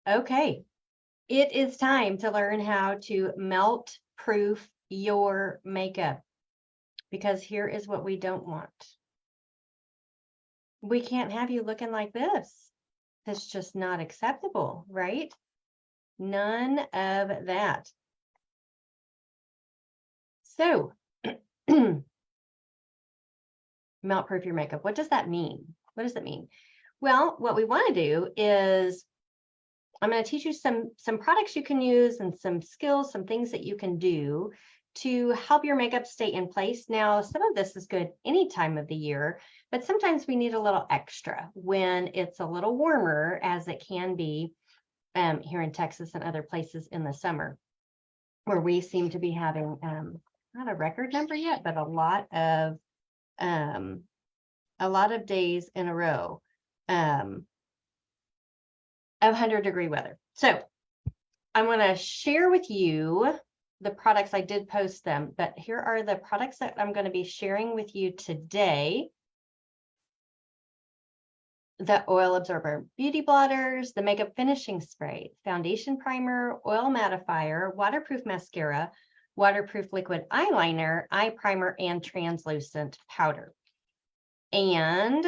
Okay, it is time to learn how to melt proof your makeup because here is what we don't want. We can't have you looking like this. That's just not acceptable, right? None of that. So, melt proof your makeup. What does that mean? What does that mean? Well, what we want to do is I'm going to teach you some products you can use and some skills, some things that you can do to help your makeup stay in place. Now, some of this is good any time of the year, but sometimes we need a little extra when it's a little warmer, as it can be here in Texas and other places in the summer, where we seem to be having not a record number yet, but a lot of days in a row of 100-degree weather. So I'm going to share with you the products. I did post them, but here are the products that I'm going to be sharing with you today. The oil absorber beauty blotters, the makeup finishing spray, foundation primer, oil mattifier, waterproof mascara, waterproof liquid eyeliner, eye primer, and translucent powder. And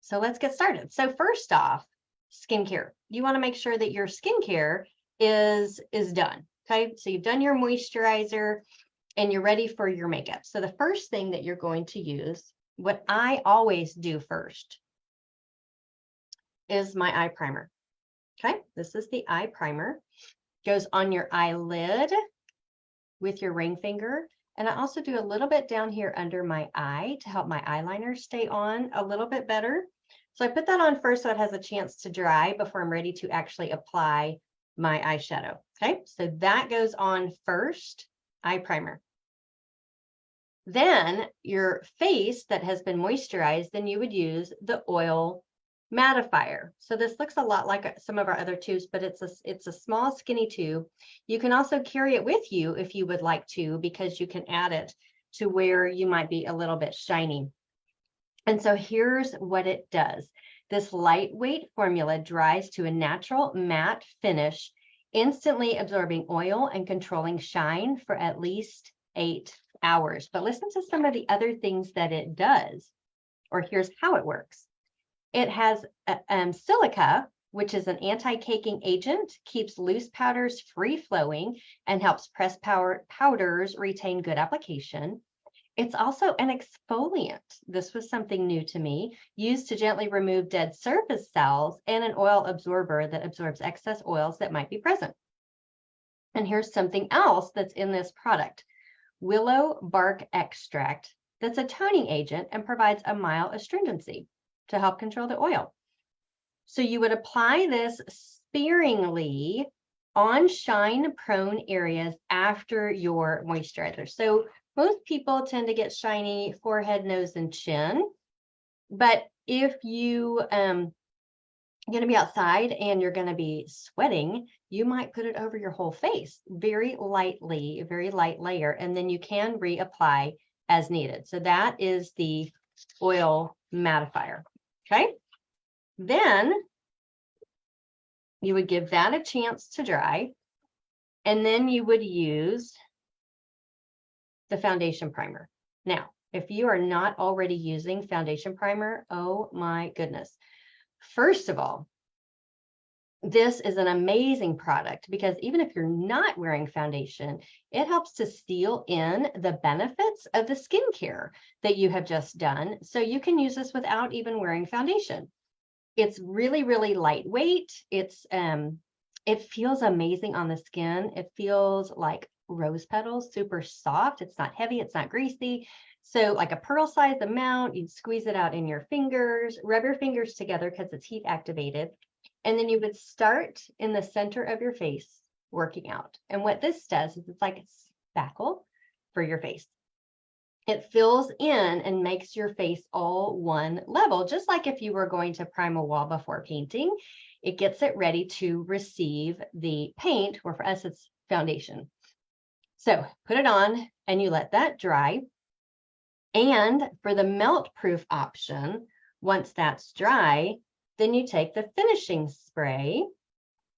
so let's get started. So first off, skincare. You want to make sure that your skincare is done. Okay, so you've done your moisturizer and you're ready for your makeup. So the first thing that you're going to use, what I always do first, is my eye primer. Okay, this is the eye primer. Goes on your eyelid with your ring finger. And I also do a little bit down here under my eye to help my eyeliner stay on a little bit better. So I put that on first so it has a chance to dry before I'm ready to actually apply my eyeshadow. Okay, so that goes on first, eye primer. Then your face that has been moisturized, then you would use the oil mattifier. So this looks a lot like some of our other tubes, but it's a small skinny tube. You can also carry it with you if you would like to, because you can add it to where you might be a little bit shiny. And so here's what it does. This lightweight formula dries to a natural matte finish, instantly absorbing oil and controlling shine for at least 8 hours. But listen to some of the other things that it does, or here's how it works. It has silica, which is an anti-caking agent, keeps loose powders free-flowing, and helps pressed powders retain good application. It's also an exfoliant. This was something new to me, used to gently remove dead surface cells, and an oil absorber that absorbs excess oils that might be present. And here's something else that's in this product. Willow bark extract that's a toning agent and provides a mild astringency to help control the oil. So you would apply this sparingly on shine-prone areas after your moisturizer. So most people tend to get shiny forehead, nose, and chin. But if you going to be outside and you're going to be sweating, you might put it over your whole face very lightly, a very light layer, and then you can reapply as needed. So that is the oil mattifier. Okay. Then you would give that a chance to dry, and then you would use the foundation primer. Now, if you are not already using foundation primer, oh my goodness. First of all, this is an amazing product because even if you're not wearing foundation, it helps to seal in the benefits of the skincare that you have just done. So you can use this without even wearing foundation. It's really, really lightweight. It feels amazing on the skin. It feels like rose petals, super soft. It's not heavy, it's not greasy. So like a pearl-sized amount, you'd squeeze it out in your fingers, rub your fingers together because it's heat activated. And then you would start in the center of your face working out. And what this does is it's like a spackle for your face. It fills in and makes your face all one level, just like if you were going to prime a wall before painting. It gets it ready to receive the paint, or for us, it's foundation. So put it on and you let that dry. And for the melt proof option, once that's dry, then you take the finishing spray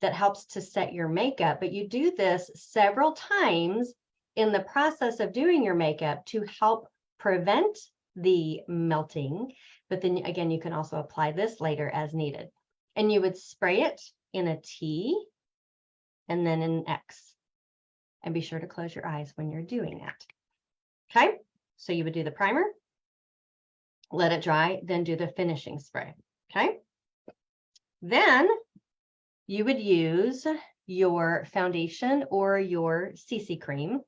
that helps to set your makeup, but you do this several times in the process of doing your makeup to help prevent the melting. But then again, you can also apply this later as needed. And you would spray it in a T and then an X. And be sure to close your eyes when you're doing that. Okay, so you would do the primer, let it dry, then do the finishing spray. Okay, then you would use your foundation or your CC cream,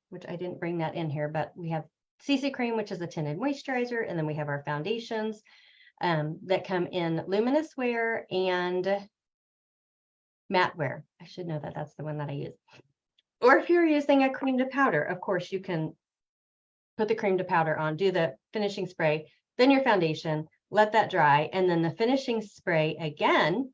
which I didn't bring that in here, but we have CC cream, which is a tinted moisturizer, and then we have our foundations that come in luminous wear and matte wear. I should know that that's the one that I use. Or if you're using a cream to powder, of course, you can put the cream to powder on, do the finishing spray, then your foundation, let that dry, and then the finishing spray again,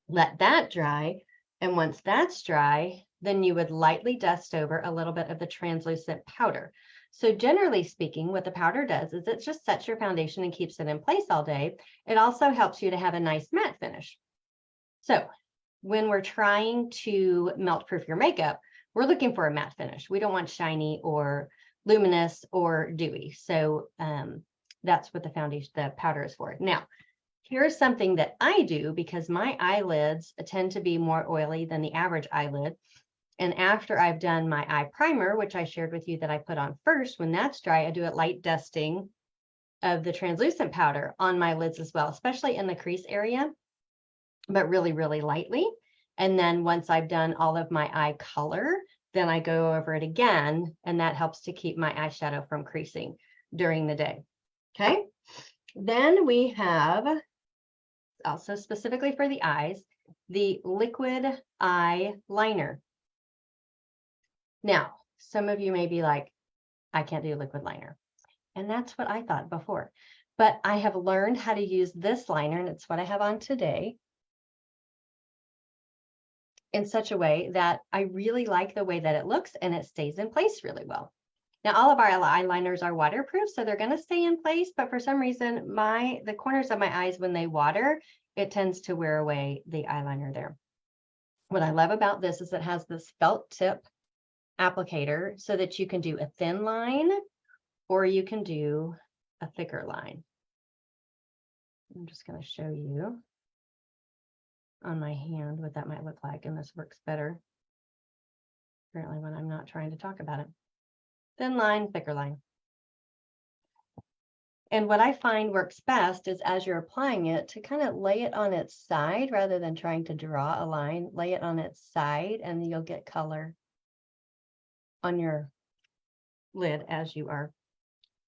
let that dry. And once that's dry, then you would lightly dust over a little bit of the translucent powder. So generally speaking, what the powder does is it just sets your foundation and keeps it in place all day. It also helps you to have a nice matte finish. So when we're trying to melt proof your makeup, we're looking for a matte finish. We don't want shiny or luminous or dewy. So that's what the foundation, the powder is for. Now, here's something that I do because my eyelids tend to be more oily than the average eyelid. And after I've done my eye primer, which I shared with you that I put on first, when that's dry, I do a light dusting of the translucent powder on my lids as well, especially in the crease area, but really, really lightly. And then once I've done all of my eye color, then I go over it again, and that helps to keep my eyeshadow from creasing during the day. Okay. Then we have also specifically for the eyes, the liquid eye liner. Now, some of you may be like, I can't do liquid liner. And that's what I thought before. But I have learned how to use this liner, and it's what I have on today, in such a way that I really like the way that it looks and it stays in place really well. Now, all of our eyeliners are waterproof, so they're going to stay in place. But for some reason, the corners of my eyes, when they water, it tends to wear away the eyeliner there. What I love about this is it has this felt tip applicator so that you can do a thin line or you can do a thicker line. I'm just going to show you on my hand what that might look like, and this works better apparently when I'm not trying to talk about it. Thin line, thicker line. And what I find works best is as you're applying it to kind of lay it on its side rather than trying to draw a line, lay it on its side and you'll get color on your lid as you are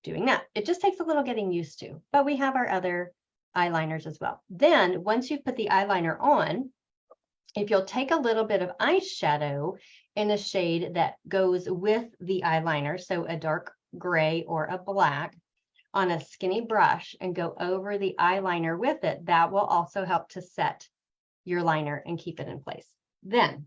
doing that. It just takes a little getting used to, but we have our other eyeliners as well. Then once you've put the eyeliner on, if you'll take a little bit of eyeshadow in a shade that goes with the eyeliner, so a dark gray or a black, on a skinny brush and go over the eyeliner with it, that will also help to set your liner and keep it in place. Then,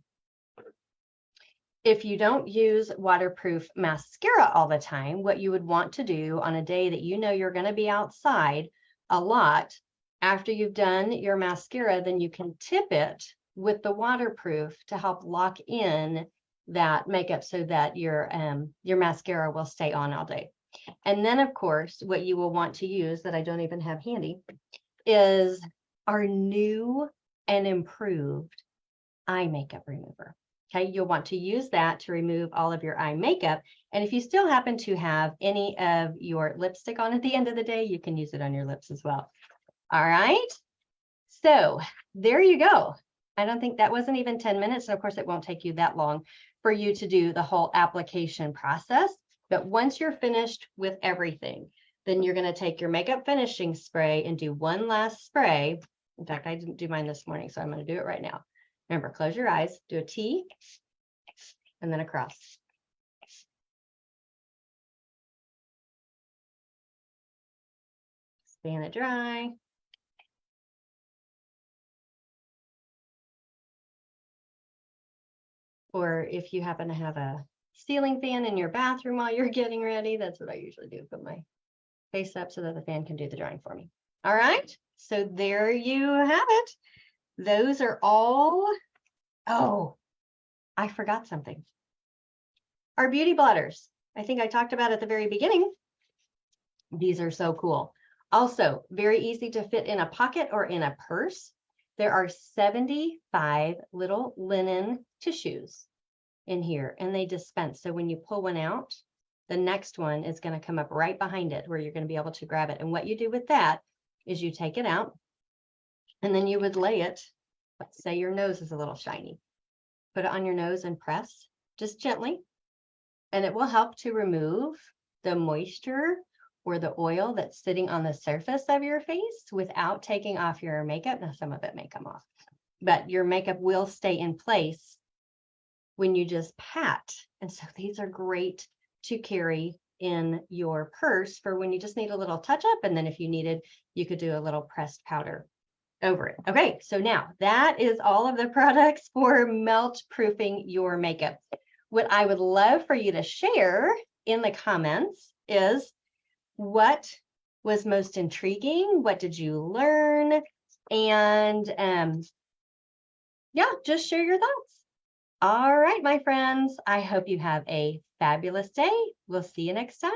if you don't use waterproof mascara all the time, what you would want to do on a day that you know you're going to be outside a lot, after you've done your mascara, then you can tip it with the waterproof to help lock in that makeup so that your mascara will stay on all day. And then, of course, what you will want to use that I don't even have handy is our new and improved eye makeup remover. Okay, you'll want to use that to remove all of your eye makeup. And if you still happen to have any of your lipstick on at the end of the day, you can use it on your lips as well. All right, so there you go. I don't think that wasn't even 10 minutes. And of course, it won't take you that long for you to do the whole application process. But once you're finished with everything, then you're going to take your makeup finishing spray and do one last spray. In fact, I didn't do mine this morning, so I'm going to do it right now. Remember, close your eyes, do a T, and then a cross. Fan it dry. Or if you happen to have a ceiling fan in your bathroom while you're getting ready, that's what I usually do. Put my face up so that the fan can do the drying for me. All right, so there you have it. Those are all, oh, I forgot something. Our beauty blotters. I think I talked about at the very beginning. These are so cool. Also, very easy to fit in a pocket or in a purse. There are 75 little linen tissues in here, and they dispense. So when you pull one out, the next one is going to come up right behind it where you're going to be able to grab it. And what you do with that is you take it out and then you would lay it. Let's say your nose is a little shiny. Put it on your nose and press just gently, and it will help to remove the moisture or the oil that's sitting on the surface of your face without taking off your makeup. Now, some of it may come off, but your makeup will stay in place when you just pat. And so these are great to carry in your purse for when you just need a little touch up. And then if you needed, you could do a little pressed powder over it. Okay, so now that is all of the products for melt proofing your makeup. What I would love for you to share in the comments is what was most intriguing? What did you learn? And yeah, just share your thoughts. All right, my friends, I hope you have a fabulous day. We'll see you next time.